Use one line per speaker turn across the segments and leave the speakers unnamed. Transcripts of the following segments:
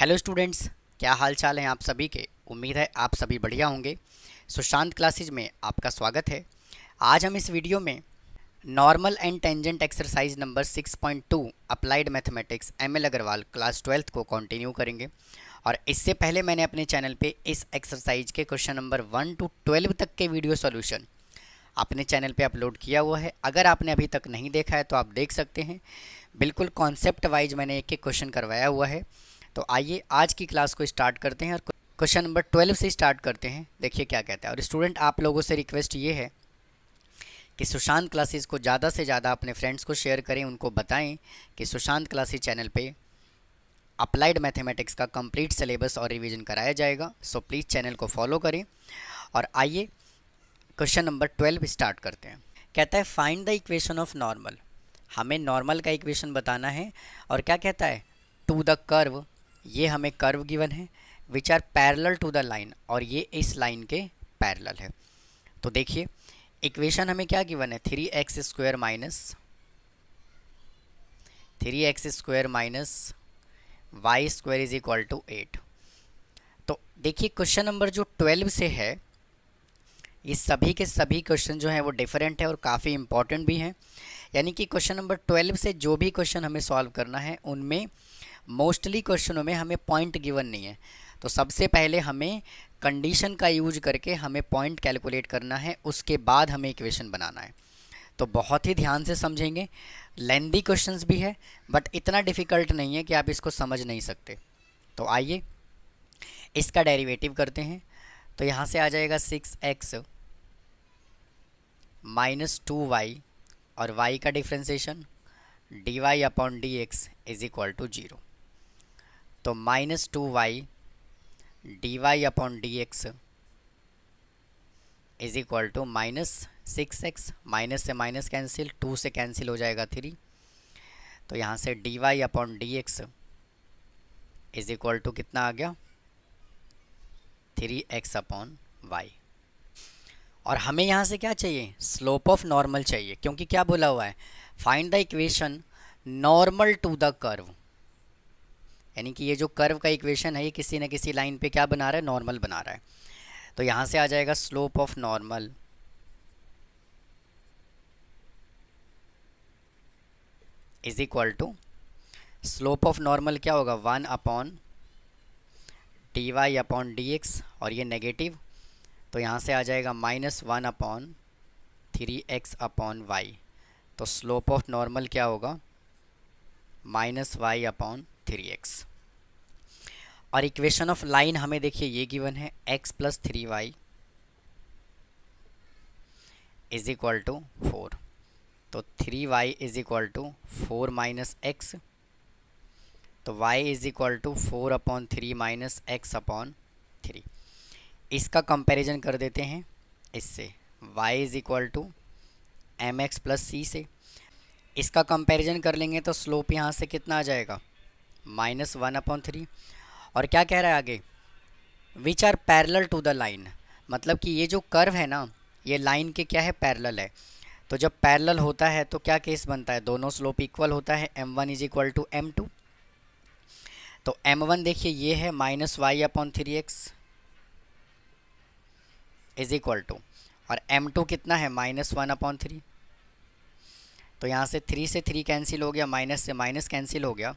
Hello students, क्या हाल चाल हैं आप सभी के। उम्मीद है आप सभी बढ़िया होंगे। सुशांत क्लासेज में आपका स्वागत है। आज हम इस वीडियो में normal and tangent exercise number 6.2 applied mathematics ML Agarwal class 12th को कंटिन्यू करेंगे। और इससे पहले मैंने अपने चैनल पे इस एक्सरसाइज के क्वेश्चन नंबर 1 to 12 तक के वीडियो सॉल्यूशन अपने चैनल पे अपलोड किया हुआ है। अगर आपने अभी तक नहीं देखा है तो आप देख सकते हैं। बिल्कुल कॉन्सेप्ट वाइज मैंने एक एक क्वेश्चन करवाया हुआ है। तो आइए आज की क्लास को स्टार्ट करते हैं और क्वेश्चन नंबर 12 से स्टार्ट करते हैं। देखिए क्या कहता है। और स्टूडेंट, आप लोगों से रिक्वेस्ट ये है कि सुशांत क्लासेस को ज़्यादा से ज़्यादा अपने फ्रेंड्स को शेयर करें, उनको बताएं कि सुशांत क्लासेस चैनल पे अप्लाइड मैथमेटिक्स का कंप्लीट सिलेबस और रिवीजन कराया जाएगा। सो प्लीज़ चैनल को फॉलो करें। और आइए क्वेश्चन नंबर 12 स्टार्ट करते हैं। कहता है find the equation of normal. हमें नॉर्मल का इक्वेशन बताना है। और क्या कहता है, टू द कर्व, ये हमें कर्व गिवन है which are parallel to the line, और ये इस लाइन के पैरेलल है। तो देखिए इक्वेशन हमें क्या गिवन है, 3x square minus Y square is equal to 8। तो देखिए क्वेश्चन नंबर जो 12 से है, ये सभी के सभी क्वेश्चन जो हैं वो डिफरेंट है और काफ़ी इंपॉर्टेंट भी हैं। यानी कि क्वेश्चन नंबर 12 से जो भी क्वेश्चन हमें सॉल्व करना है उनमें मोस्टली क्वेश्चनों में हमें पॉइंट गिवन नहीं है। तो सबसे पहले हमें कंडीशन का यूज करके हमें पॉइंट कैलकुलेट करना है, उसके बाद हमें इक्वेशन बनाना है। तो बहुत ही ध्यान से समझेंगे। लेंदी क्वेश्चंस भी है बट इतना डिफ़िकल्ट नहीं है कि आप इसको समझ नहीं सकते। तो आइए इसका डेरिवेटिव करते हैं। तो यहाँ से आ जाएगा 6x माइनस 2y और y का differentiation dy upon dx is equal to 0। तो minus 2y dy upon dx is equal to minus 6x, minus से माइनस कैंसिल, 2 से कैंसिल हो जाएगा 3। तो यहाँ से dy upon dx is equal to कितना आ गया, 3x अपॉन y। और हमें यहाँ से क्या चाहिए, स्लोप ऑफ नॉर्मल चाहिए, क्योंकि क्या बोला हुआ है, find the equation normal to the curve. यानी कि ये जो कर्व का इक्वेशन है ये किसी न किसी लाइन पे क्या बना रहा है, नॉर्मल बना रहा है। तो यहाँ से आ जाएगा slope of normal is equal to, slope of normal क्या होगा, 1 अपॉन dy अपॉन dx, और ये नेगेटिव। तो यहाँ से आ जाएगा minus 1 upon 3x upon y। तो स्लोप ऑफ नॉर्मल क्या होगा, माइनस y अपॉन 3x। और इक्वेशन ऑफ लाइन हमें देखिए ये गिवन है, x plus 3y is equal to 4। तो 3y is equal to 4 minus x. तो y is equal to 4 upon 3 minus x upon 3। इसका कंपैरिजन कर देते हैं इससे, y is equal to m x plus c से। इसका कंपैरिजन कर लेंगे तो स्लोप यहाँ से कितना आ जाएगा, माइनस 1 अपॉन 3। और क्या कह रहा है आगे, which are parallel to the line, मतलब कि ये जो कर्व है ना ये लाइन के क्या है, पैरेलल है। तो जब पैरेलल होता है तो क्या केस बनता है, दोनों स्लोप इक्वल होता है, m1 is equal to m2। तो m1 देखिए ये है minus Y upon 3x is equal to, और m2 कितना है, माइनस 1 अपॉन 3। तो यहाँ से 3 से 3 कैंसिल हो गया, माइनस से माइनस कैंसिल हो गया।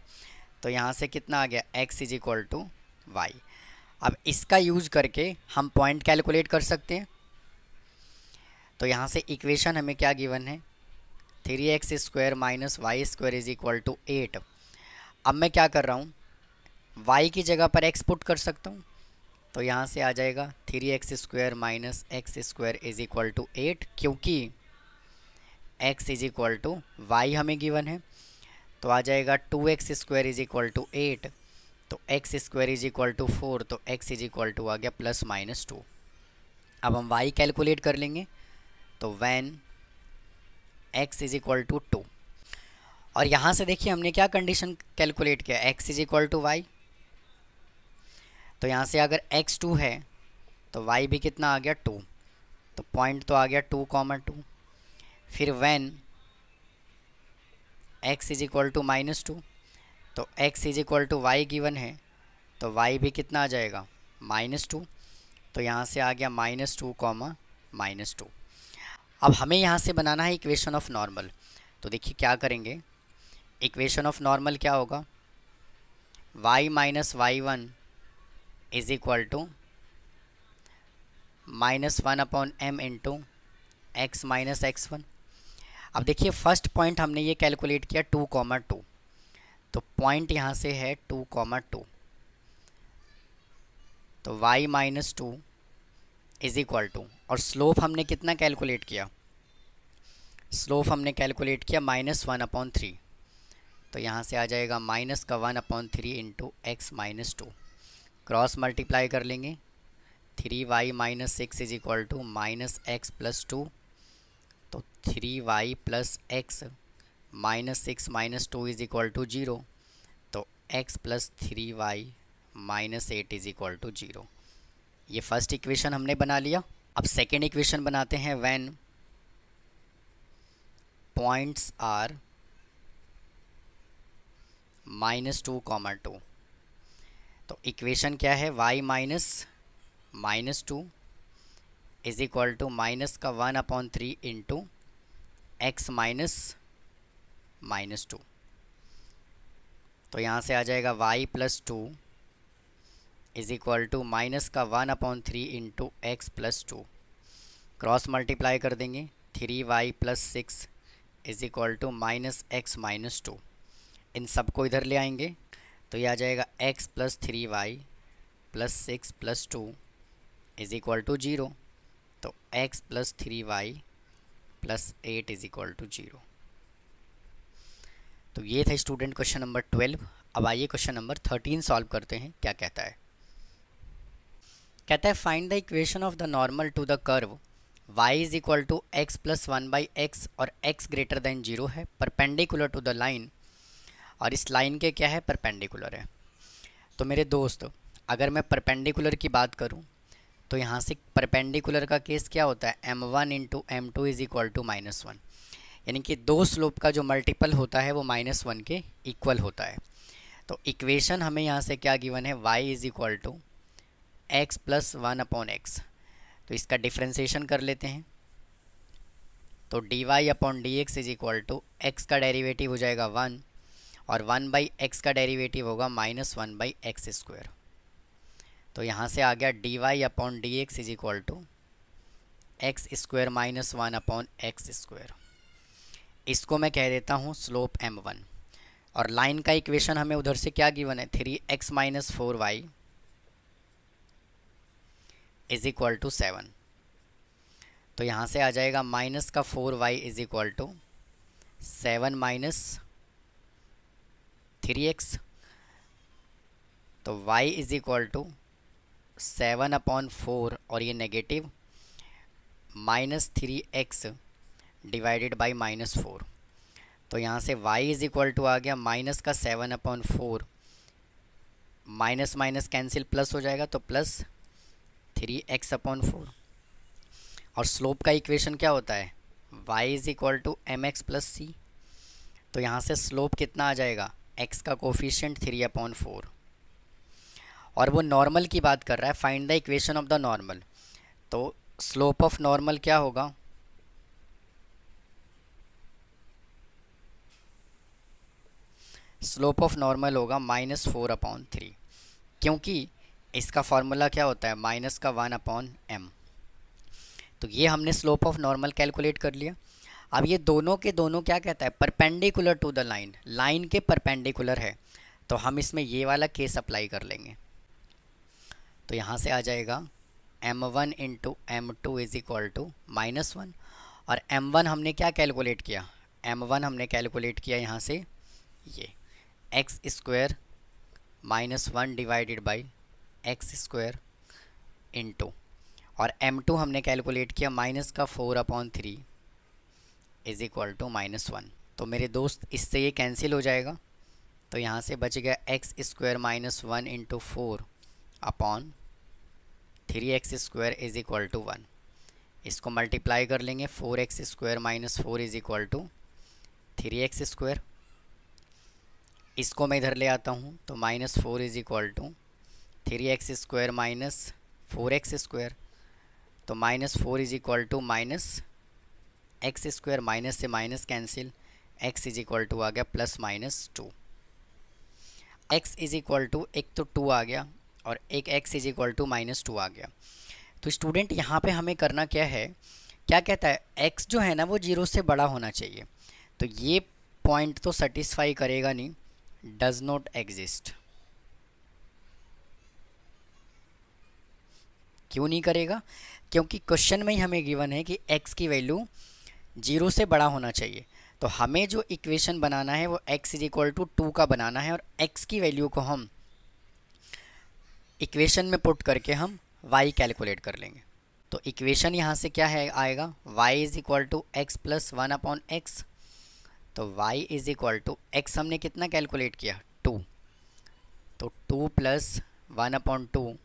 तो यहाँ से कितना आ गया, x is equal to Y. अब इसका यूज करके हम पॉइंट कैलकुलेट कर सकते हैं। तो यहाँ से इक्वेशन हमें क्या गिवन है, 3x square minus Y square is equal to 8। अब मैं क्या कर रहा हूँ, y की जगह पर x पुट कर सकता हूँ। तो यहाँ से आ जाएगा 3x square minus X square is equal to 8, क्योंकि x is equal to Y हमें गिवन है। तो आ जाएगा 2x square is equal to 8। तो x square is equal to 4। तो x इज इक्वल टू आ गया प्लस माइनस 2। अब हम y कैलकुलेट कर लेंगे। तो when x is equal to 2, और यहाँ से देखिए हमने क्या कंडीशन कैलकुलेट किया, x is equal to Y. तो यहाँ से अगर x 2 है तो y भी कितना आ गया, 2। तो पॉइंट तो आ गया 2, 2। फिर when x is equal to minus 2, तो x is equal to Y given है, तो y भी कितना आ जाएगा -2। तो यहाँ से आ गया -2 कॉमा -2। अब हमें यहाँ से बनाना है इक्वेशन ऑफ नॉर्मल। तो देखिए क्या करेंगे, इक्वेशन ऑफ नॉर्मल क्या होगा, y minus y1 is equal to -1/m into x minus x1। अब देखिए फर्स्ट पॉइंट हमने ये कैलकुलेट किया 2,2, तो पॉइंट यहाँ से है 2,2, तो y minus 2 is equal to, और स्लोप हमने कितना कैलकुलेट किया, स्लोप हमने कैलकुलेट किया -1/3। तो यहाँ से आ जाएगा माइनस का 1/3 into X minus 2, cross multiply कर लेंगे, 3y minus 6 is equal to -x plus 2। तो 3y plus x minus 6 minus 2 is equal to 0। तो x plus 3y minus 8 is equal to 0। ये फर्स्ट इक्वेशन हमने बना लिया। अब सेकेंड इक्वेशन बनाते हैं, व्हेन पॉइंट्स आर -2,2। तो इक्वेशन क्या है, y -2 is equal to minus का 1/3 इंटू एक्स माइनस 2। तो यहाँ से आ जाएगा y plus 2 is equal to minus का 1/3 into X plus 2, cross multiply कर देंगे, 3y plus 6 is equal to -x minus 2। इन सबको इधर ले आएंगे तो ये आ जाएगा x plus 3y plus 6 plus 2 is equal to 0। तो x plus 3y plus 8 is equal to 0। तो ये था स्टूडेंट क्वेश्चन नंबर 12। अब आइए क्वेश्चन नंबर 13 सॉल्व करते हैं। क्या कहता है, कहता है find the equation of the normal to the curve y is equal to X plus 1/x और x ग्रेटर देन 0 है, परपेंडिकुलर टू द लाइन, और इस लाइन के क्या है, परपेंडिकुलर है। तो मेरे दोस्त अगर मैं परपेंडिकुलर की बात करूं तो यहाँ से परपेंडिकुलर का केस क्या होता है, m1 into m2 is equal to -1, यानी कि दो स्लोप का जो मल्टीपल होता है वो -1 के इक्वल होता है। तो इक्वेशन हमें यहाँ से क्या गिवन है, y is equal to X plus 1/x। तो इसका डिफ्रेंसिएशन कर लेते हैं। तो dy/dx is equal to X का डेरिवेटिव हो जाएगा 1 और 1/x का डेरिवेटिव होगा -1/x²। तो यहाँ से आ गया dy/dx is equal to x² minus 1/x²। इसको मैं कह देता हूँ स्लोप m1। और लाइन का इक्वेशन हमें उधर से क्या गिवन है, 3x minus 4y is equal to 7। तो यहाँ से आ जाएगा माइनस का 4y is equal to 7 minus 3x। तो y इज इक्वल टू 7/4 और ये नेगेटिव -3x डिवाइडेड बाई -4। तो यहाँ से y इज इक्वल टू आ गया माइनस का 7/4, माइनस माइनस कैंसिल प्लस हो जाएगा तो प्लस 3x/4। और स्लोप का इक्वेशन क्या होता है, y is equal to mx plus c। तो यहाँ से स्लोप कितना आ जाएगा, x का कोफिशिएंट 3/4। और वो नॉर्मल की बात कर रहा है, find the equation of the normal. तो स्लोप ऑफ नॉर्मल क्या होगा, स्लोप ऑफ नॉर्मल होगा -4/3, क्योंकि इसका फॉर्मूला क्या होता है, माइनस का 1/m। तो ये हमने स्लोप ऑफ नॉर्मल कैलकुलेट कर लिया। अब ये दोनों के दोनों क्या कहता है, perpendicular to the line, line के परपेंडिकुलर है। तो हम इसमें ये वाला केस अप्लाई कर लेंगे। तो यहाँ से आ जाएगा m1 into m2 is equal to -1। और m1 हमने क्या कैलकुलेट किया, m1 हमने कैलकुलेट किया यहाँ से ये x² -1 divided by x² into, और m2 हमने कैलकुलेट किया माइनस का 4/3 इज इक्वल टू -1। तो मेरे दोस्त इससे ये कैंसिल हो जाएगा। तो यहाँ से बच गया x² -1 into 4/3x² is equal to 1। इसको मल्टीप्लाई कर लेंगे, 4x² -4 is equal to 3x²। इसको मैं इधर ले आता हूँ तो -4 is equal to 3x² minus 4x², तो -4 is equal to -x², minus से minus cancel, x is equal to आ गया +-2। x इज इक्वल टू एक तो 2 आ गया और एक x इज इक्वल टू -2 आ गया। तो स्टूडेंट यहाँ पे हमें करना क्या है, क्या कहता है, x जो है ना वो 0 से बड़ा होना चाहिए। तो ये पॉइंट तो सेटिस्फाई करेगा नहीं, डज नॉट एग्जिस्ट। क्यों नहीं करेगा? क्योंकि क्वेश्चन में ही हमें गिवन है कि x की वैल्यू 0 से बड़ा होना चाहिए। तो हमें जो इक्वेशन बनाना है वो x इज इक्वल टू 2 का बनाना है और x की वैल्यू को हम इक्वेशन में पुट करके हम y कैलकुलेट कर लेंगे। तो इक्वेशन यहाँ से क्या है आएगा, y is equal to x plus 1/x। तो y is equal to x हमने कितना कैलकुलेट किया, 2, तो 2 प्लस 1/2,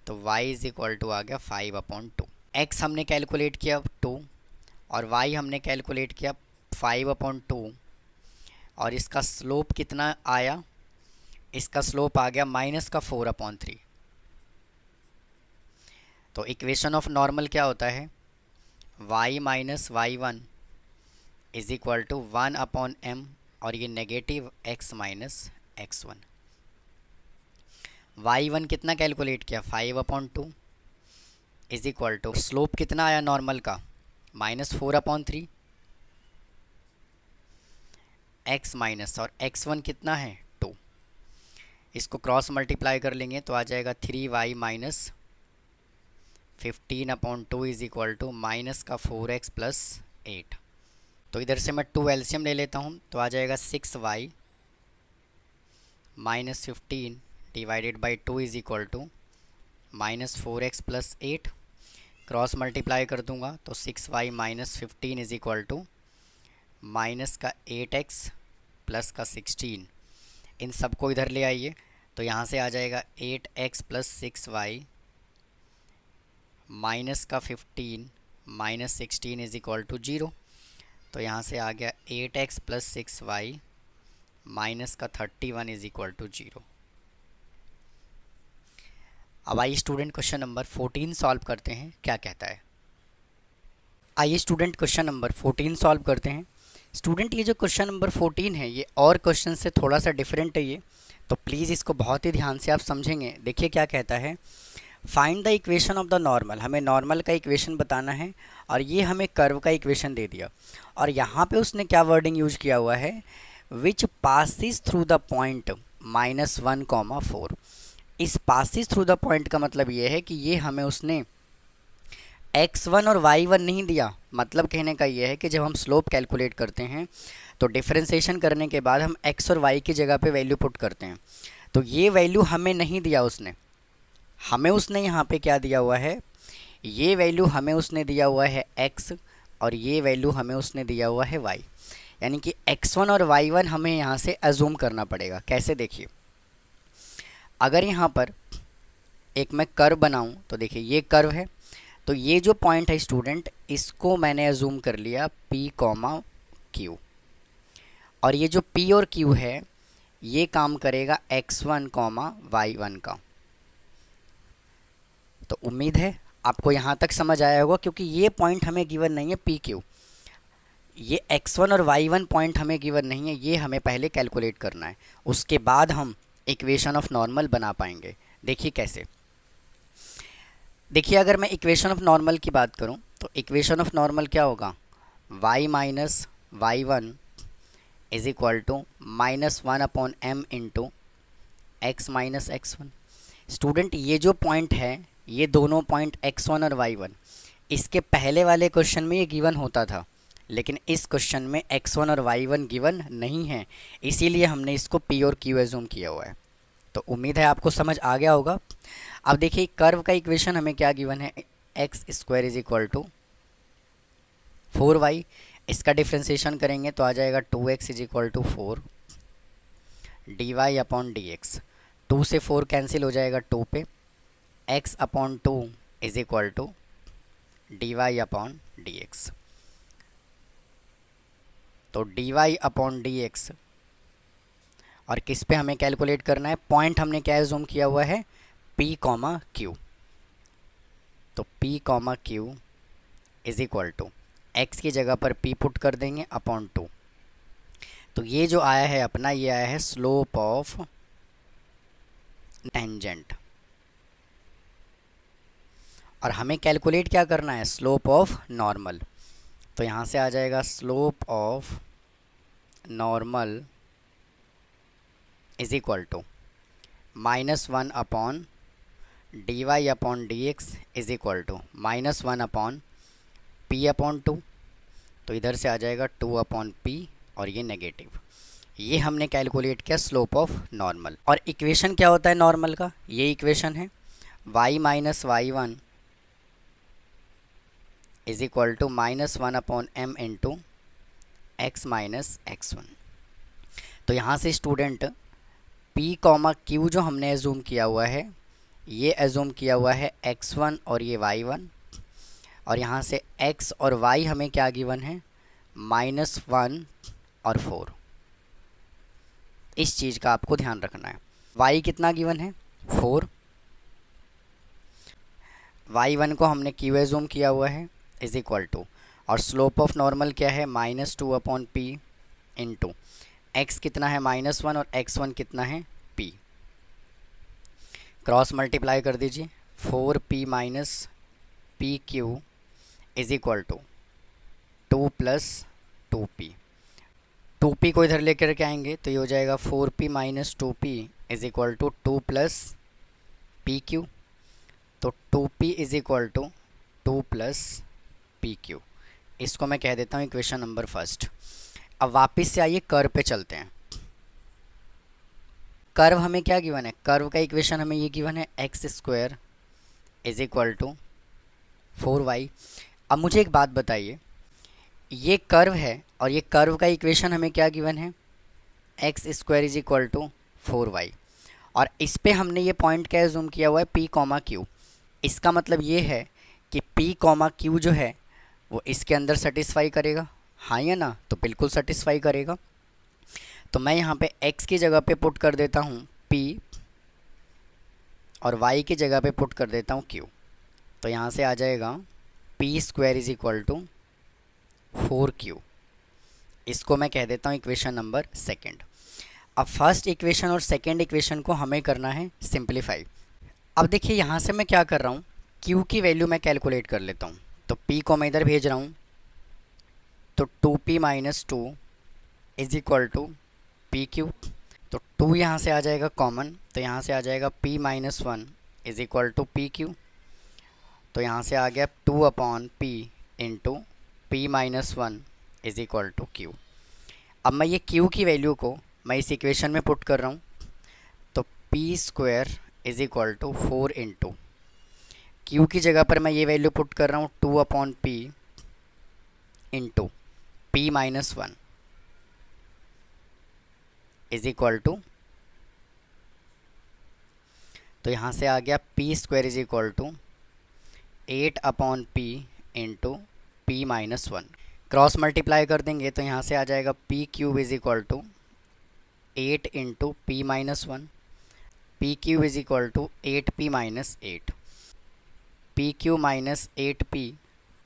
तो y इज इक्वल टू आ गया 5/2। x हमने कैलकुलेट किया 2 और y हमने कैलकुलेट किया 5/2 और इसका स्लोप कितना आया, इसका स्लोप आ गया -4/3। तो इक्वेशन ऑफ नॉर्मल क्या होता है, y minus y1 is equal to 1/m और ये negative x minus x1। y1 कितना कैलकुलेट किया, 5/2 इज इक्वल टू स्लोप कितना आया नॉर्मल का, -4/3, x माइनस और x1 कितना है 2, इसको क्रॉस मल्टीप्लाई कर लेंगे तो आ जाएगा 3y minus 15/2 is equal to -4x plus 8। तो इधर से मैं 2 एलसीएम ले लेता हूँ तो आ जाएगा 6y minus 15 divided by 2 is equal to -4x plus 8। Cross multiply कर दूंगा तो 6y minus 15 is equal to minus का 8x प्लस का 16। इन सबको इधर ले आइए तो यहाँ से आ जाएगा 8x प्लस 6y माइनस का 15 माइनस 16 इज इक्वल टू 0। तो यहाँ से आ गया 8x प्लस 6y माइनस का 31 इज इक्वल टू 0। अब आइए स्टूडेंट क्वेश्चन नंबर 14 सॉल्व करते हैं, क्या कहता है। आइए स्टूडेंट क्वेश्चन नंबर 14 सॉल्व करते हैं। स्टूडेंट ये जो क्वेश्चन नंबर 14 है ये और क्वेश्चन से थोड़ा सा डिफरेंट है ये, तो प्लीज़ इसको बहुत ही ध्यान से आप समझेंगे। देखिए क्या कहता है, find the equation of the normal, हमें नॉर्मल का इक्वेशन बताना है और ये हमें कर्व का इक्वेशन दे दिया और यहाँ पे उसने क्या वर्डिंग यूज किया हुआ है, which passes through the point -1, 4। इस पासिस थ्रू द पॉइंट का मतलब ये है कि ये हमें उसने x1 और y1 नहीं दिया। मतलब कहने का ये है कि जब हम स्लोप कैलकुलेट करते हैं तो डिफरेंशिएशन करने के बाद हम x और y की जगह पे वैल्यू पुट करते हैं। तो ये वैल्यू हमें नहीं दिया उसने, हमें उसने यहाँ पे क्या दिया हुआ है, ये वैल्यू हमें उसने दिया हुआ है x और ये वैल्यू हमें उसने दिया हुआ है y। यानी कि x1 और y1 हमें यहाँ से अजूम करना पड़ेगा। कैसे, देखिए अगर यहाँ पर एक मैं कर्व बनाऊँ तो देखिए ये कर्व है, तो ये जो पॉइंट है स्टूडेंट इसको मैंने अजूम कर लिया P, Q और ये जो P और Q है ये काम करेगा x1, y1 का। तो उम्मीद है आपको यहाँ तक समझ आया होगा, क्योंकि ये पॉइंट हमें गिवन नहीं है P, Q, ये x1 और y1 पॉइंट हमें गिवन नहीं है, ये हमें पहले कैलकुलेट करना है, उसके बाद हम इक्वेशन ऑफ नॉर्मल बना पाएंगे। देखिए कैसे, देखिए अगर मैं इक्वेशन ऑफ नॉर्मल की बात करूं तो इक्वेशन ऑफ नॉर्मल क्या होगा, y minus y1 is equal to -1/m into x minus x1। Student ये जो पॉइंट है, ये दोनों पॉइंट x1 और y1 इसके पहले वाले क्वेश्चन में ये गिवन होता था, लेकिन इस क्वेश्चन में x1 और y1 गिवन नहीं है, इसीलिए हमने इसको P और Q एज्यूम किया हुआ है। तो उम्मीद है आपको समझ आ गया होगा। अब देखिए कर्व का इक्वेशन हमें क्या गिवन है, x² is equal to 4y, इसका डिफ्रेंशिएशन करेंगे तो आ जाएगा 2x is equal to 4 dy/dx। 2 से 4 कैंसिल हो जाएगा 2 पे, x/2 is equal to dy/dx। तो dy/dx और किस पे हमें कैलकुलेट करना है, पॉइंट हमने क्या एज्यूम किया हुआ है, P कॉमा Q। तो P comma Q is equal to x की जगह पर P पुट कर देंगे अपॉन 2। तो ये जो आया है अपना, ये आया है स्लोप ऑफ टेंजेंट, और हमें कैलकुलेट क्या करना है, स्लोप ऑफ नॉर्मल। तो यहाँ से आ जाएगा slope of normal is equal to -1 upon D Y upon D x is equal to -1 upon P upon 2। तो इधर से आ जाएगा 2 अपॉन पी, और ये नेगेटिव। ये हमने कैलकुलेट किया स्लोप ऑफ नॉर्मल। और इक्वेशन क्या होता है नॉर्मल का, ये इक्वेशन है y minus y1 is equal to -1 upon m into X minus x1। तो यहाँ से स्टूडेंट p कॉमा q जो हमने एजूम किया हुआ है, ये एजूम किया हुआ है x1 और ये y1, और यहाँ से x और y हमें क्या गिवन है, -1 और 4। इस चीज़ का आपको ध्यान रखना है। y कितना गिवन है, 4। y1 को हमने q एजूम किया हुआ है इज इक्वल टू, और स्लोप ऑफ नॉर्मल क्या है, -2 अपॉन पी इंटू एक्स कितना है -1 और x1 कितना है p। क्रॉस मल्टीप्लाई कर दीजिए, 4p minus P Q is equal to 2 plus 2p। 2p को इधर लेकर के आएंगे तो ये हो जाएगा 4p minus 2p is equal to 2 plus P Q. तो 2p is equal to 2 plus P Q. इसको मैं कह देता हूँ इक्वेशन नंबर फर्स्ट। अब वापस से आइए कर्व पे चलते हैं। कर्व हमें क्या गिवन है, कर्व का इक्वेशन हमें ये गिवन है x² is equal to 4y। अब मुझे एक बात बताइए, ये कर्व है और ये कर्व का इक्वेशन हमें क्या गिवन है, x² is equal to 4y, और इस पे हमने ये पॉइंट क्या जूम किया हुआ है, p कॉमा q। इसका मतलब ये है कि p कॉमा q जो है वो इसके अंदर सेटिस्फाई करेगा, हाँ या ना, तो बिल्कुल सेटिस्फाई करेगा। तो मैं यहाँ पे x की जगह पे पुट कर देता हूँ p, और y की जगह पे पुट कर देता हूँ q। तो यहाँ से आ जाएगा p² is equal to 4q। इसको मैं कह देता हूँ इक्वेशन नंबर सेकंड। अब फर्स्ट इक्वेशन और सेकंड इक्वेशन को हमें करना है सिंप्लीफाई। अब देखिए यहाँ से मैं क्या कर रहा हूँ, q की वैल्यू मैं कैलकुलेट कर लेता हूँ। तो p को मैं इधर भेज रहा हूँ, तो 2p minus 2 is equal to P Q. तो 2 यहाँ से आ जाएगा कॉमन, तो यहाँ से आ जाएगा p minus 1 is equal to P Q. तो यहाँ से आ गया 2 upon p into p minus 1 is equal to q। अब मैं ये q की वैल्यू को मैं इस इक्वेशन में पुट कर रहा हूँ, तो p² is equal to 4 into q की जगह पर मैं ये वैल्यू पुट कर रहा हूँ 2 upon p into p minus 1 is equal to, तो यहाँ से आ गया p² is equal to 8 upon p into p minus 1। Cross multiply कर देंगे तो यहाँ से आ जाएगा p³ is equal to 8 into p minus 1, p³ is equal to 8p minus 8, pq minus 8p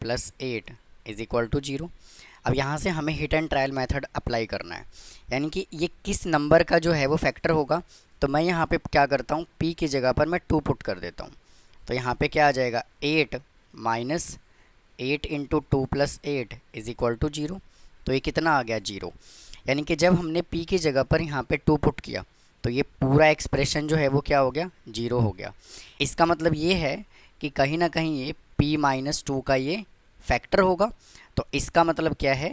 plus 8 is equal to 0। अब यहाँ से हमें hit and trial method apply करना है, यानी कि ये किस नंबर का जो है वो फैक्टर होगा। तो मैं यहाँ पे क्या करता हूँ, p की जगह पर मैं 2 पुट कर देता हूँ। तो यहाँ पे क्या आ जाएगा, 8 minus 8 into 2 plus 8 is equal to 0। तो ये कितना आ गया, 0। यानी कि जब हमने p की जगह पर यहाँ पे 2 पुट किया तो ये पूरा एक्सप्रेशन जो है वो क्या हो गया, 0 हो गया। इसका मतलब ये है कि कहीं ना कहीं ये p माइनस 2 का ये फैक्टर होगा। तो इसका मतलब क्या है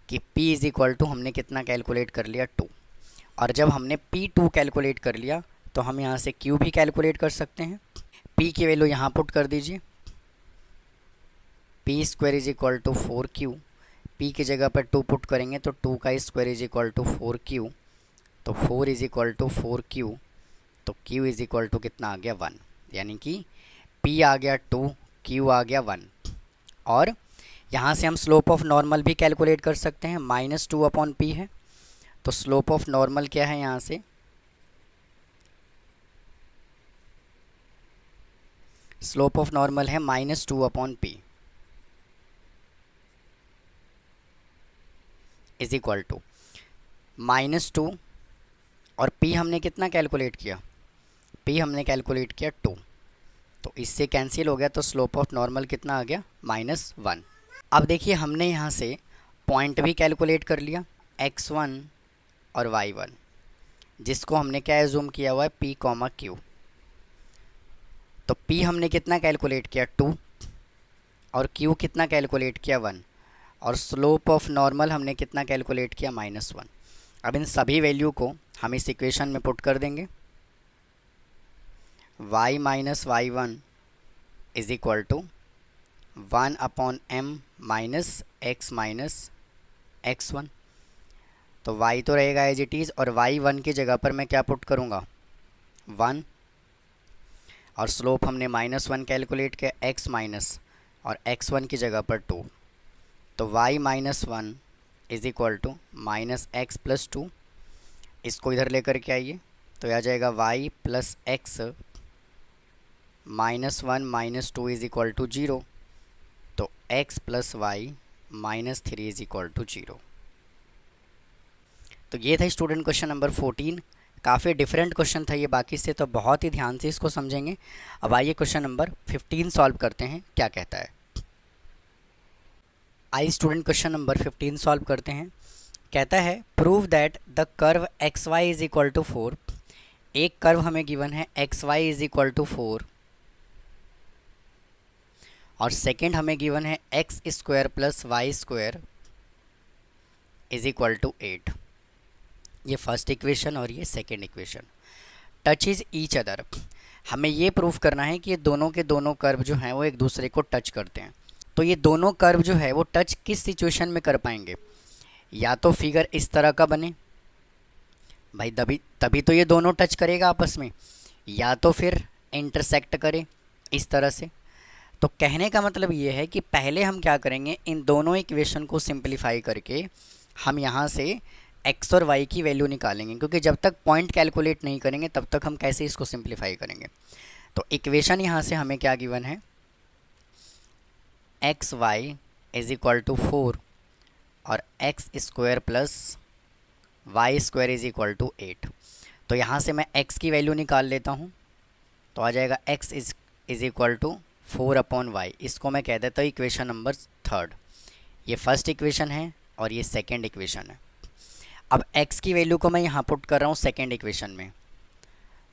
कि p इज इक्वल टू हमने कितना कैलकुलेट कर लिया, 2। और जब हमने p2 कैलकुलेट कर लिया तो हम यहाँ से q भी कैलकुलेट कर सकते हैं। p की वैल्यू यहाँ पुट कर दीजिए, p² is equal to 4q। p की जगह पर 2 पुट करेंगे तो 2 का square is equal to 4q। तो 4 इज इक्वल टू 4q, तो q इज इक्वल टू कितना आ गया, 1। यानी कि p आ गया 2, q आ गया 1। और यहाँ से हम स्लोप ऑफ नॉर्मल भी कैलकुलेट कर सकते हैं, -2 अपॉन p है। तो स्लोप ऑफ नॉर्मल क्या है, यहाँ से स्लोप ऑफ नॉर्मल है -2/p इज इक्वल टू -2 और p हमने कितना कैलकुलेट किया, p हमने कैलकुलेट किया 2, तो इससे कैंसिल हो गया, तो स्लोप ऑफ नॉर्मल कितना आ गया -1। अब देखिए हमने यहाँ से पॉइंट भी कैलकुलेट कर लिया x1 और y1, जिसको हमने क्या एज्यूम किया हुआ है p, q। तो p हमने कितना कैलकुलेट किया 2 और q कितना कैलकुलेट किया 1 और स्लोप ऑफ नॉर्मल हमने कितना कैलकुलेट किया -1। अब इन सभी वैल्यू को हम इस इक्वेशन में पुट कर देंगे। y minus y1 is equal to 1/m minus x minus x1। तो y तो रहेगा एज इट इज़ और y1 की जगह पर मैं क्या पुट करूँगा 1 और स्लोप हमने -1 कैलकुलेट किया x माइनस और x1 की जगह पर 2। तो y minus 1 is equal to -x plus 2, इसको इधर लेकर के आइए तो आ जाएगा y plus x -1 minus 2 is equal to 0। तो x plus y -3 is equal to 0। तो ये था स्टूडेंट क्वेश्चन नंबर 14। काफ़ी डिफरेंट क्वेश्चन था ये बाकी से, तो बहुत ही ध्यान से इसको समझेंगे। अब आइए क्वेश्चन नंबर 15 सॉल्व करते हैं, क्या कहता है। आइए स्टूडेंट क्वेश्चन नंबर 15 सॉल्व करते हैं। कहता है prove that the curve X Y is equal to 4। एक कर्व हमें गिवन है X Y is equal to 4 और सेकेंड हमें गिवन है X square plus Y square is equal to 8। ये फर्स्ट इक्वेशन और ये second equation. Touch is each other, हमें ये प्रूफ करना है कि ये दोनों के दोनों कर्व जो हैं वो एक दूसरे को टच करते हैं। तो ये दोनों कर्व जो है वो टच किस सिचुएशन में कर पाएंगे, या तो फिगर इस तरह का बने भाई, तभी तो ये दोनों टच करेगा आपस में, या तो फिर इंटरसेक्ट करे इस तरह से। तो कहने का मतलब ये है कि पहले हम क्या करेंगे, इन दोनों इक्वेशन को सिंप्लीफाई करके हम यहाँ से x और y की वैल्यू निकालेंगे, क्योंकि जब तक पॉइंट कैलकुलेट नहीं करेंगे तब तक हम कैसे इसको सिंप्लीफाई करेंगे। तो इक्वेशन यहाँ से हमें क्या गिवन है, X Y is equal to 4 और X square plus Y square is equal to 8। तो यहाँ से मैं x की वैल्यू निकाल लेता हूँ, तो आ जाएगा x is equal to 4/y। इसको मैं कह देता हूँ इक्वेशन नंबर 3। ये फर्स्ट इक्वेशन है और ये सेकेंड इक्वेशन है। अब x की वैल्यू को मैं यहाँ पुट कर रहा हूँ सेकेंड इक्वेशन में,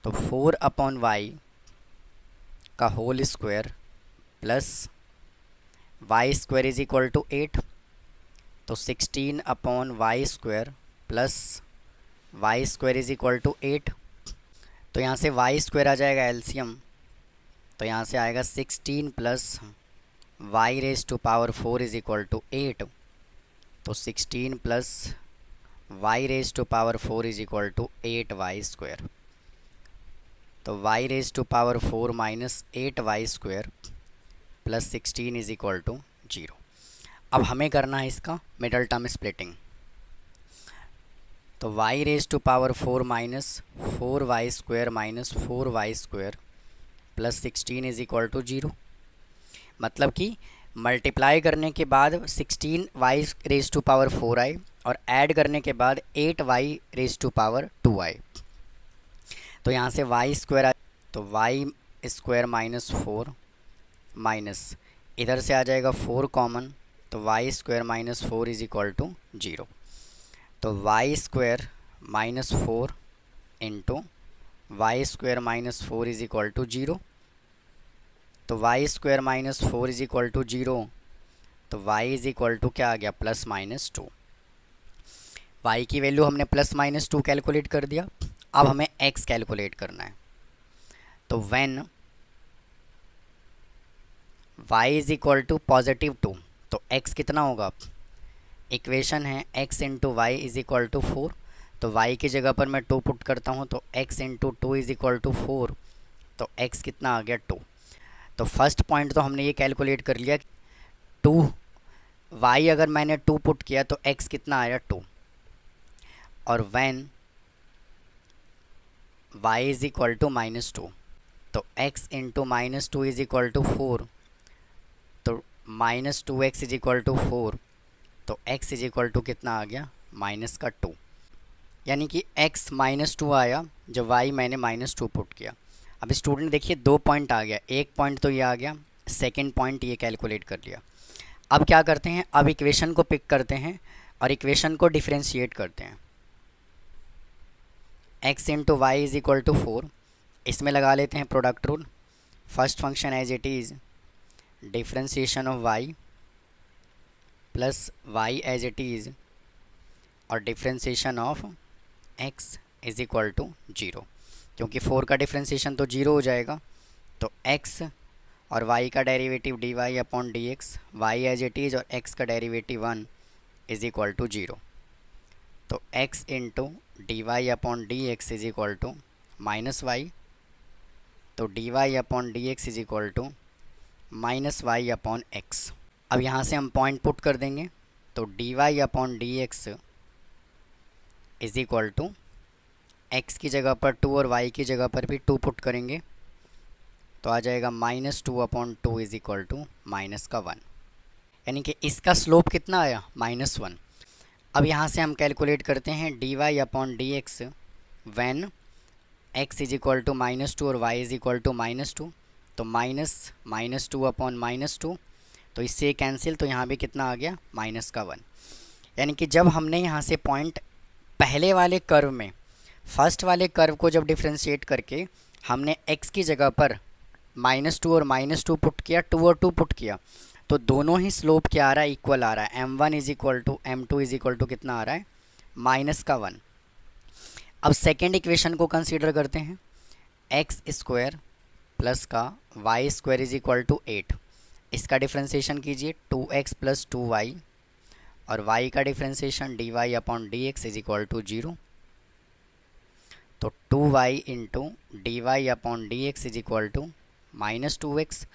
तो 4/y का whole square plus Y square is equal to 8, तो 16/y square plus Y square is equal to 8। तो यहाँ से वाई स्क्वायर आ जाएगा एलसीएम, तो यहाँ से आएगा 16 plus y raise to power 4 is equal to 8। तो 16 plus y raise to power 4 is equal to 8y square. तो y raise to power 4 minus 8y square plus 16 is equal to 0। अब हमें करना है इसका मिडल टर्म स्प्लिटिंग। तो y raise to power 4 minus 4y square minus 4y square plus 16 is equal to 0। मतलब कि multiply करने के बाद 16y रेज टू पावर 4 आए और ऐड करने के बाद 8y रेज टू पावर 2 आए। तो यहाँ से y स्क्वायर आ, तो y स्क्वायर माइनस 4 माइनस इधर से आ जाएगा 4 कॉमन, तो y square minus 4 is equal to 0। तो y square minus 4 into Y square minus 4 is equal to 0। तो y square minus 4 is equal to 0, तो y इज इक्वल टू क्या आ गया प्लस माइनस 2। y की वैल्यू हमने plus minus 2 calculate कर दिया। अब हमें x कैलकुलेट करना है। तो when y is equal to positive 2, तो x कितना होगा, इक्वेशन है x into Y is equal to 4, तो y की जगह पर मैं 2 पुट करता हूँ, तो x into 2 is equal to 4, तो x कितना आ गया 2। तो फर्स्ट पॉइंट तो हमने ये कैलकुलेट कर लिया 2, y अगर मैंने 2 पुट किया तो x कितना आया 2। और when y is equal to minus 2, तो x into minus two is equal to 4, तो minus 2x is equal to 4, तो x इज इक्वल टू कितना आ गया, माइनस का 2, यानी कि x माइनस 2 आया जब y मैंने माइनस 2 पुट किया। अब स्टूडेंट देखिए 2 पॉइंट आ गया, एक पॉइंट तो ये आ गया, सेकेंड पॉइंट ये कैलकुलेट कर लिया। अब क्या करते हैं, अब इक्वेशन को पिक करते हैं और इक्वेशन को डिफ्रेंशिएट करते हैं। x into Y is equal to 4, इसमें लगा लेते हैं product rule. First function as it is differentiation of y plus y as it is और differentiation of x is equal to 0, क्योंकि 4 का डिफ्रेंशिएशन तो 0 हो जाएगा। तो x और y का derivative dy upon dx, y as it is और x का डेरिवेटिव 1 इज इक्वल टू 0। तो x into D Y upon D x is equal to minus Y, तो D Y upon D x is equal to minus Y upon x. अब यहाँ से हम point put कर देंगे, तो D Y upon D x is equal to x की जगह पर 2 और y की जगह पर भी 2 पुट करेंगे, तो आ जाएगा minus 2 upon 2 is equal to minus का 1, यानी कि इसका स्लोप कितना आया, माइनस 1। अब यहाँ से हम कैलकुलेट करते हैं D Y upon D X when X is equal to minus 2 और Y is equal to minus 2, तो माइनस 2 अपॉन माइनस 2, तो इससे कैंसिल, तो यहाँ भी कितना आ गया, माइनस का 1। यानी कि जब हमने यहाँ से पॉइंट पहले वाले कर्व में, फर्स्ट वाले कर्व को जब डिफ्रेंशिएट करके हमने x की जगह पर माइनस 2 और माइनस 2 पुट किया, 2 और 2 पुट किया, तो दोनों ही स्लोप क्या आ रहा है, इक्वल आ रहा है। m1 is equal to m2 is equal to कितना आ रहा है, माइनस का 1। अब सेकेंड इक्वेशन को कंसीडर करते हैं, एक्स स्क्वायर प्लस का Y square is equal to 8, इसका डिफ्रेंशिएशन कीजिए 2x प्लस 2y और y का differentiation dy upon dx is equal to 0, तो 2y into D Y upon D x is equal to minus 2x,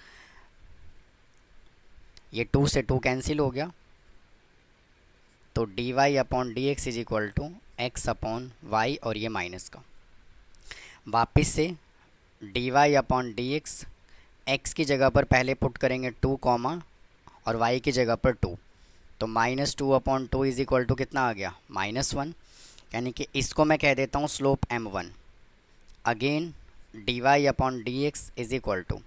ये 2 से 2 cancel हो गया, तो D Y upon D x is equal to X upon Y और ये minus का, वापस से D Y upon D X, X की जगह पर पहले पुट करेंगे 2 कॉमा और वाई की जगह पर 2, तो minus 2 upon 2 is equal to कितना आ गया, माइनस 1, यानी कि इसको मैं कह देता हूँ slope m1। Again D Y upon D x is equal to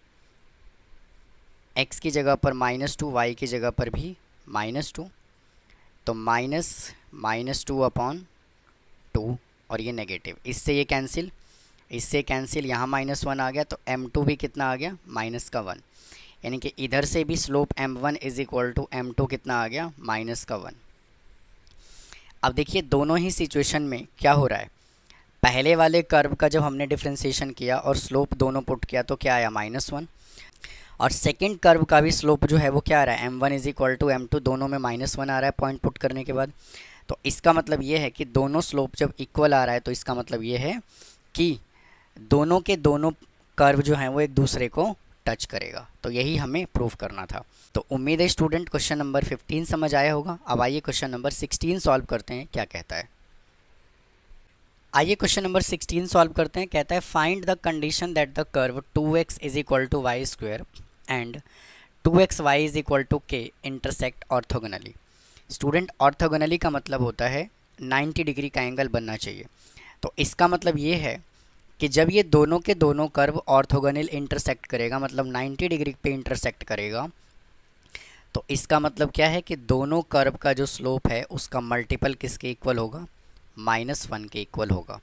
x की जगह पर माइनस 2, वाई की जगह पर भी माइनस 2, तो माइनस 2 अपॉन 2 और ये नेगेटिव, इससे ये कैंसिल, इससे कैंसिल, यहाँ माइनस 1 आ गया, तो m2 भी कितना आ गया, माइनस का 1, यानी कि इधर से भी slope m1 is equal to m2 कितना आ गया, माइनस का 1। अब देखिए दोनों ही सिचुएशन में क्या हो रहा है, पहले वाले कर्व का जब हमने डिफ्रेंशिएशन किया और स्लोप दोनों पुट किया तो क्या आया, माइनस 1, और सेकेंड कर्व का भी स्लोप जो है वो क्या आ रहा है, m1 is equal to m2, दोनों में माइनस 1 आ रहा है पॉइंट पुट करने के बाद। तो इसका मतलब ये है कि दोनों स्लोप जब इक्वल आ रहा है तो इसका मतलब ये है कि दोनों के दोनों कर्व जो हैं वो एक दूसरे को टच करेगा, तो यही हमें प्रूव करना था। तो उम्मीद है स्टूडेंट क्वेश्चन नंबर 15 समझ आया होगा। अब आइए क्वेश्चन नंबर 16 सॉल्व करते हैं, क्या कहता है। आइए क्वेश्चन नंबर 16 सॉल्व करते हैं। कहता है find the condition that the curve 2x is equal to Y square and 2xy is equal to k intersect orthogonally. Student orthogonally का मतलब होता है 90 डिग्री का एंगल बनना चाहिए। तो इसका मतलब ये है कि जब ये दोनों के दोनों कर्व ऑर्थोगोनल इंटरसेक्ट करेगा, मतलब 90 डिग्री पे इंटरसेक्ट करेगा, तो इसका मतलब क्या है कि दोनों कर्व का जो स्लोप है उसका मल्टीपल किसके इक्वल होगा, -1 के इक्वल होगा।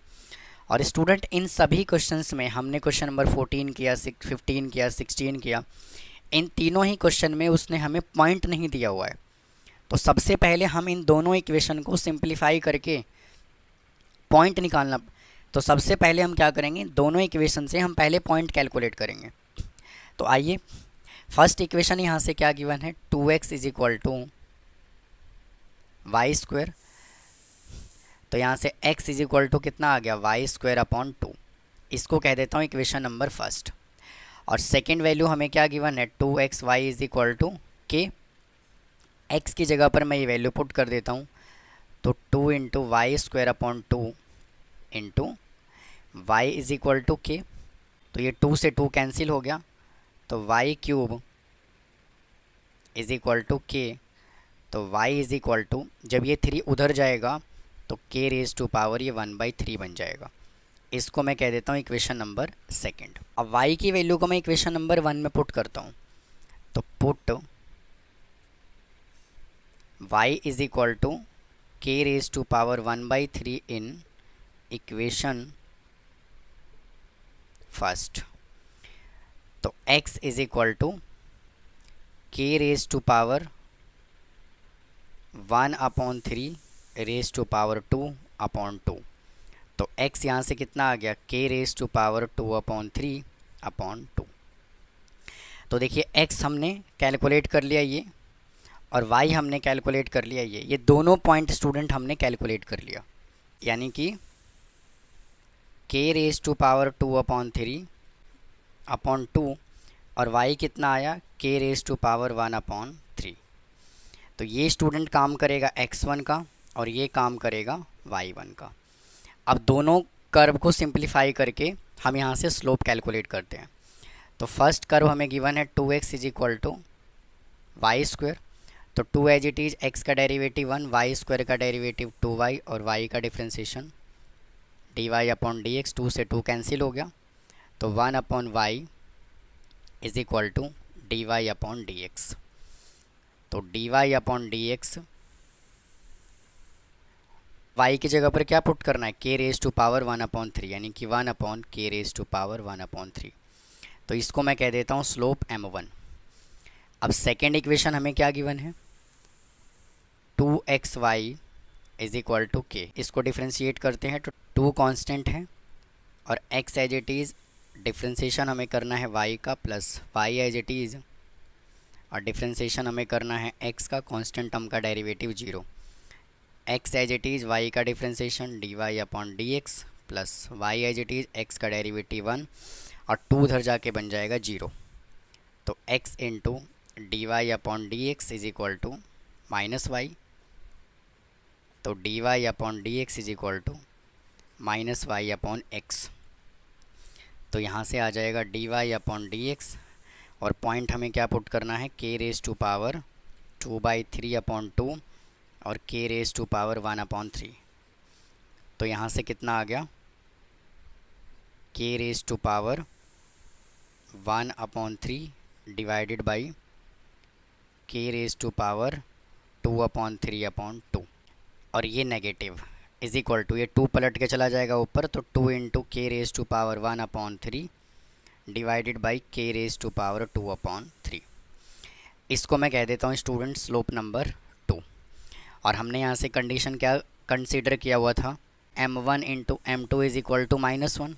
और स्टूडेंट इन सभी क्वेश्चंस में हमने क्वेश्चन नंबर 14 किया, 15 किया, 16 किया, इन तीनों ही क्वेश्चन में उसने हमें पॉइंट नहीं दिया हुआ है। तो सबसे पहले हम इन दोनों इक्वेशन को सिंप्लीफाई करके पॉइंट निकालना, तो सबसे पहले हम क्या करेंगे, दोनों इक्वेशन से हम पहले पॉइंट कैलकुलेट करेंगे। तो आइए फर्स्ट इक्वेशन यहाँ से क्या गिवन है, 2x is equal to Y square, तो यहाँ से x इज इक्वल टू कितना आ गया, वाई स्क्वायर अपॉन 2, इसको कह देता हूँ इक्वेशन नंबर फर्स्ट। और सेकेंड वैल्यू हमें क्या गिवन है, 2xy is equal to k, x की जगह पर मैं ये वैल्यू पुट कर देता हूँ, तो 2 into Y square upon 2 into Y is equal to k। तो ये 2 से 2 कैंसिल हो गया, तो Y cube is equal to K. तो y इज इक्वल टू, जब ये 3 उधर जाएगा तो k रेज टू पावर ये 1/3 बन जाएगा। इसको मैं कह देता हूँ इक्वेशन नंबर सेकंड। अब y की वैल्यू को मैं इक्वेशन नंबर 1 में पुट करता हूँ, तो put y is equal to k raise to power 1/3 in equation first. तो x is equal to k raise to power 1/3 raise to power 2/2। तो x यहाँ से कितना आ गया, k रेज टू पावर 2/3/2। तो देखिए x हमने कैलकुलेट कर लिया ये, और y हमने कैलकुलेट कर लिया ये दोनों पॉइंट स्टूडेंट हमने कैलकुलेट कर लिया। यानी कि k रेज टू पावर 2/3/2 और y कितना आया, k रेज टू पावर 1/3। तो ये स्टूडेंट काम करेगा x1 का और ये काम करेगा y1 का। अब दोनों कर्व को सिंप्लीफाई करके हम यहाँ से स्लोप कैलकुलेट करते हैं। तो फर्स्ट कर्व हमें गिवन है 2x is equal to Y square. तो 2 एज इट इज, x का डेरिवेटिव 1, वाई स्क्वायर का डेरिवेटिव 2y और y का डिफ्रेंशिएशन dy/dx। 2 से 2 कैंसिल हो गया, तो 1/y is equal to dy/dx। तो dy/dx y की जगह पर क्या पुट करना है, k रेज टू पावर 1/3, यानी कि 1/k रेज टू पावर 1/3। तो इसको मैं कह देता हूँ स्लोप m1। अब सेकेंड इक्वेशन हमें क्या गिवन है, 2xy is equal to k। इसको डिफ्रेंशिएट करते हैं तो 2 कांस्टेंट है और x as it is, differentiation हमें करना है y का plus y as it is, और डिफ्रेंशिएशन हमें करना है x का कांस्टेंट टर्म का derivative 0। x as it is, y का differentiation dy/dx plus y as it is, x का डेरिवेटिव 1 और 2 उधर जाके बन जाएगा 0। तो x इंटू dy/dx is equal to minus Y. तो dy/dx is equal to minus y/x। तो यहाँ से आ जाएगा dy/dx, और पॉइंट हमें क्या पुट करना है, k रेज टू पावर 2/3/2 और k रेज टू पावर 1/3। तो यहाँ से कितना आ गया, k raise to power 1/3 divided by k raise to power 2/3/2, और ये नेगेटिव इज इक्वल टू, ये 2 पलट के चला जाएगा ऊपर, तो 2 into k raise to power 1/3 divided by k raise to power 2/3। इसको मैं कह देता हूँ स्टूडेंट स्लोप नंबर 2। और हमने यहाँ से कंडीशन क्या कंसीडर किया हुआ था, m1 into m2 is equal to -1।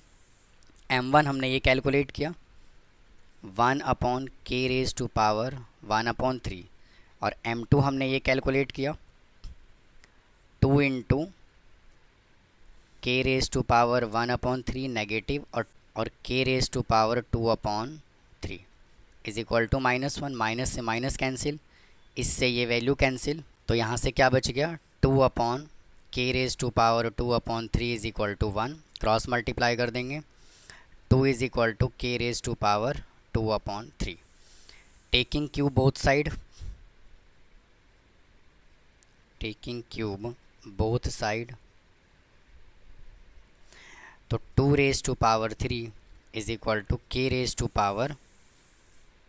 m1 हमने ये कैलकुलेट किया 1/k रेज टू पावर 1/3, और m2 हमने ये कैलकुलेट किया 2 into k raise to power 1/3 negative और k raise to power 2/3 is equal to -1। Minus से माइनस कैंसिल, इससे ये वैल्यू कैंसिल, तो यहाँ से क्या बच गया, 2/k raise to power 2/3 is equal to 1। Cross multiply कर देंगे, 2 is equal to k raise to power 2/3। Taking cube both side, taking cube both side, तो 2 raise to power 3 is equal to k raise to power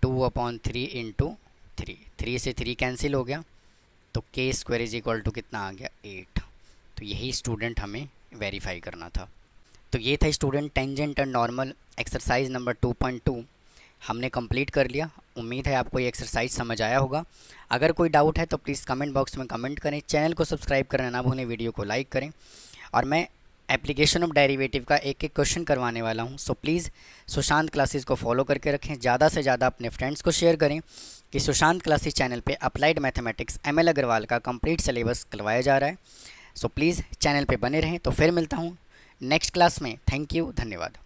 2/3 into 3। 3 से 3 cancel हो गया, तो k square is equal to कितना आ गया, 8। तो यही स्टूडेंट हमें वेरीफाई करना था। तो ये था student tangent and normal exercise number 2.2 हमने कंप्लीट कर लिया। उम्मीद है आपको ये एक्सरसाइज समझ आया होगा। अगर कोई डाउट है तो प्लीज़ कमेंट बॉक्स में कमेंट करें। चैनल को सब्सक्राइब करना ना भूलें, वीडियो को लाइक करें। और मैं एप्लीकेशन ऑफ डेरिवेटिव का एक एक क्वेश्चन करवाने वाला हूं, सो प्लीज़ सुशांत क्लासेस को फॉलो करके रखें। ज़्यादा से ज़्यादा अपने फ्रेंड्स को शेयर करें कि सुशांत क्लासेस चैनल पे अप्लाइड मैथमेटिक्स ML अग्रवाल का कंप्लीट सिलेबस करवाया जा रहा है। सो प्लीज़ चैनल पे बने रहें। तो फिर मिलता हूँ नेक्स्ट क्लास में। थैंक यू, धन्यवाद।